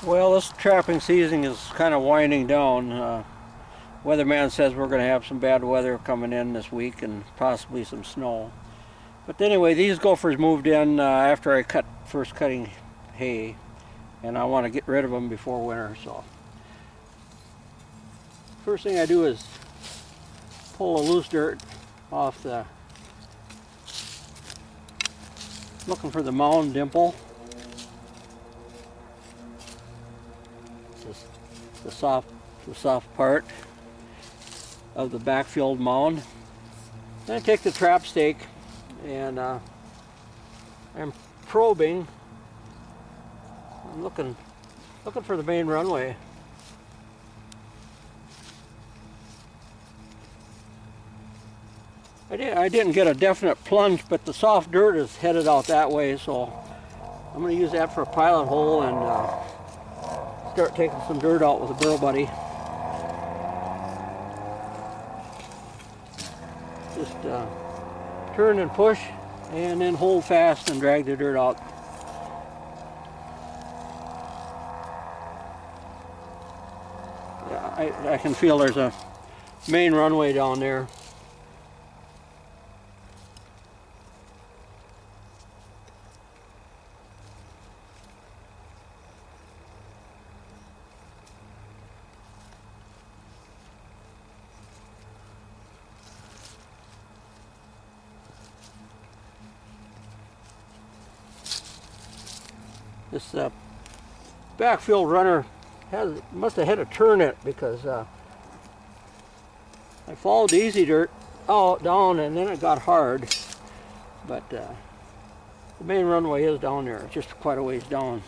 Well, this trapping season is kind of winding down. Weatherman says we're going to have some bad weather coming in this week and possibly some snow. But anyway, these gophers moved in after I first cutting hay, and I want to get rid of them before winter. So first thing I do is pull the loose dirt off looking for the mound dimple. The soft part of the backfilled mound. Then I take the trap stake and I'm probing. I'm looking for the main runway. I didn't get a definite plunge, but the soft dirt is headed out that way, so I'm going to use that for a pilot hole and start taking some dirt out with a Burrow Buddy. Just turn and push, and then hold fast and drag the dirt out. Yeah, I can feel there's a main runway down there. This backfield runner must have had a turn in it, because I followed the easy dirt down and then it got hard, but the main runway is down there. It's just quite a ways down.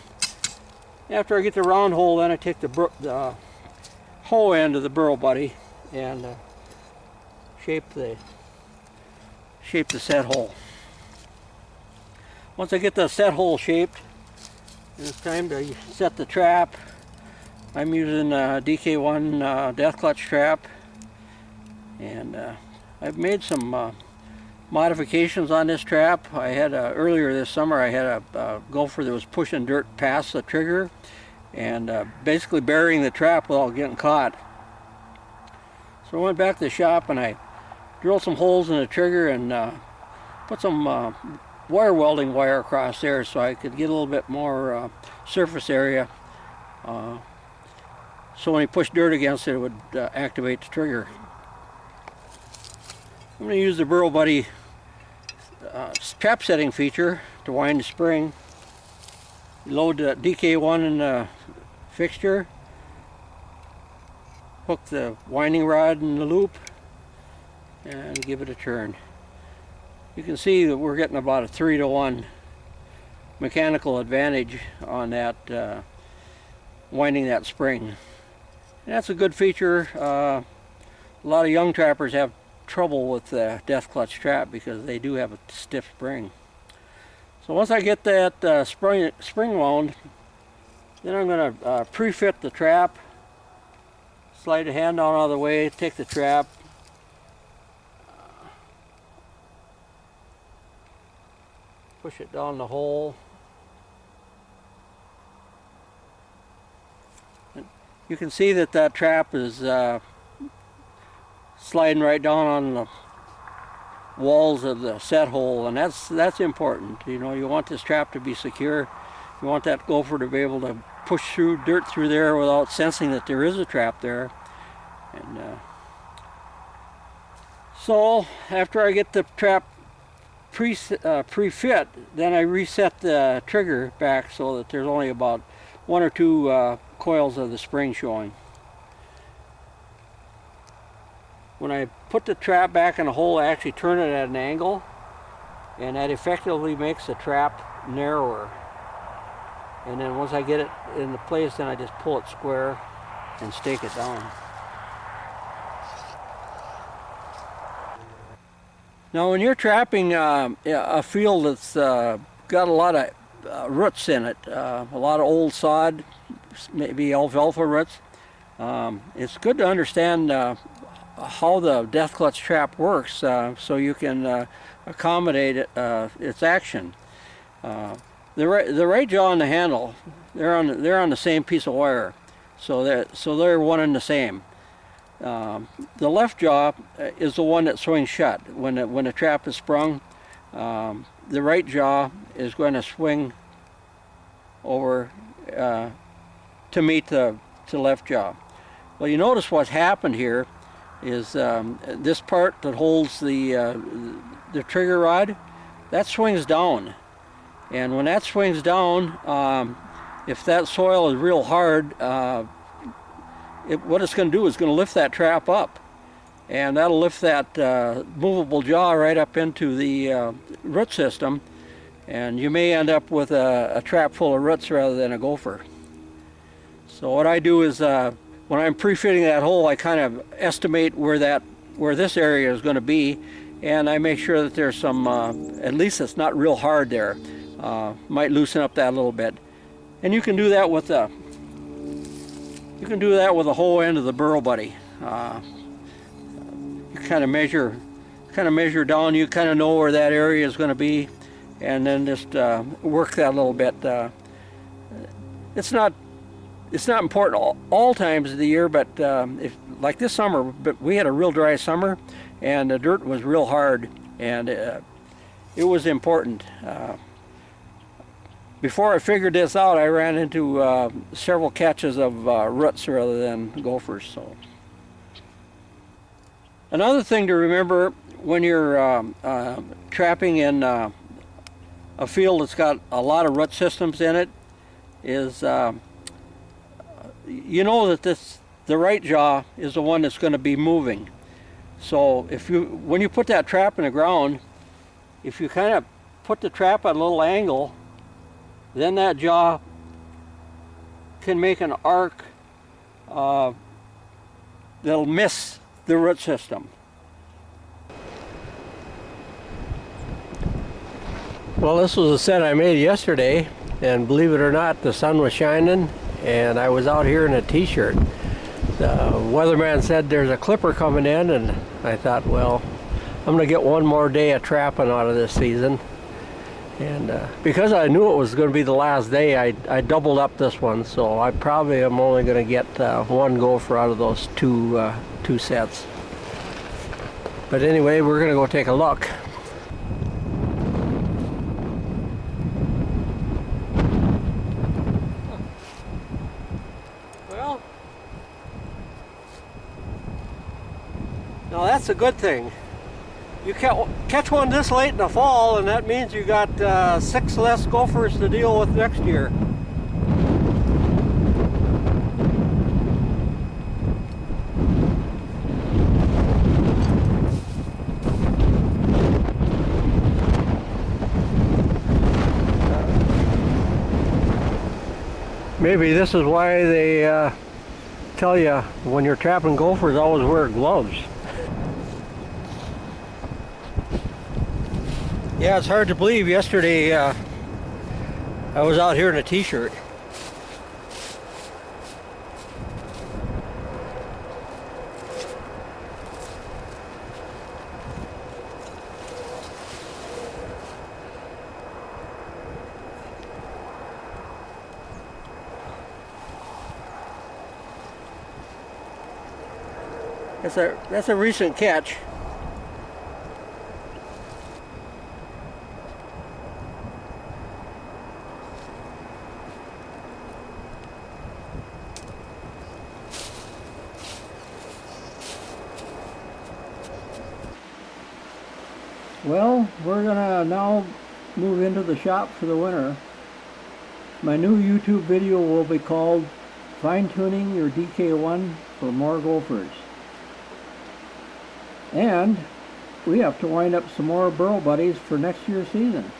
After I get the round hole, then I take the hoe end of the Burrow Buddy and shape the set hole. Once I get the set hole shaped, it's time to set the trap. I'm using DK1 Death Klutch trap, and I've made some modifications on this trap. I had earlier this summer I had a gopher that was pushing dirt past the trigger and basically burying the trap without getting caught. So I went back to the shop and I drilled some holes in the trigger and put some wire welding wire across there so I could get a little bit more surface area, so when he pushed dirt against it, it would activate the trigger. I'm going to use the Burrow Buddy trap setting feature to wind the spring. Load the DK1 in the fixture, hook the winding rod in the loop, and give it a turn. You can see that we're getting about a 3-to-1 mechanical advantage on that winding that spring. And that's a good feature. A lot of young trappers have trouble with the Death Klutch trap because they do have a stiff spring. So once I get that spring wound, then I'm going to pre-fit the trap, slide the hand down out of the way, take the trap, push it down the hole. And you can see that trap is sliding right down on the walls of the set hole, and that's important. You know, you want this trap to be secure. You want that gopher to be able to push dirt through there without sensing that there is a trap there. And so after I get the trap pre-fit, then I reset the trigger back so that there's only about 1 or 2 coils of the spring showing. When I put the trap back in the hole, I actually turn it at an angle, and that effectively makes the trap narrower. And then once I get it into place, then I just pull it square and stake it down. Now when you're trapping a field that's got a lot of roots in it, a lot of old sod, maybe alfalfa roots, it's good to understand how the Death Klutch trap works so you can accommodate its action. The right jaw on the handle they're on the same piece of wire, so they're one and the same. The left jaw is the one that swings shut when the trap is sprung. The right jaw is going to swing over to meet the left jaw. Well, you notice what's happened here is this part that holds the trigger rod, that swings down, and when that swings down, if that soil is real hard, what it's going to do is going to lift that trap up, and that'll lift that movable jaw right up into the root system, and you may end up with a trap full of roots rather than a gopher. So what I do is when I'm pre-fitting that hole, I kind of estimate where this area is going to be, and I make sure that there's some, at least it's not real hard there. Might loosen up that a little bit, and you can do that with the whole end of the Burrow Buddy. You kind of measure down. You kind of know where that area is going to be, and then just work that a little bit. It's not important all times of the year, but like this summer, but we had a real dry summer, and the dirt was real hard, and it was important. Before I figured this out, I ran into several catches of roots rather than gophers. So, another thing to remember when you're trapping in a field that's got a lot of root systems in it is you know that the right jaw is the one that's going to be moving. So when you put that trap in the ground, if you kind of put the trap at a little angle, then that jaw can make an arc that'll miss the root system. Well, this was a set I made yesterday, and believe it or not, the sun was shining, and I was out here in a t-shirt. The weatherman said there's a clipper coming in, and I thought, well, I'm gonna get one more day of trapping out of this season. And because I knew it was going to be the last day, I doubled up this one, so I probably am only going to get one gopher out of those two sets. But anyway, we're going to go take a look. Well, now that's a good thing. You catch one this late in the fall, and that means you got 6 less gophers to deal with next year. Maybe this is why they tell you when you're trapping gophers, always wear gloves. Yeah, it's hard to believe. Yesterday, I was out here in a t-shirt. That's a recent catch. Well, we're gonna now move into the shop for the winter. My new YouTube video will be called Fine-Tuning Your DK1 for More Gophers. And we have to wind up some more Burrow Buddies for next year's season.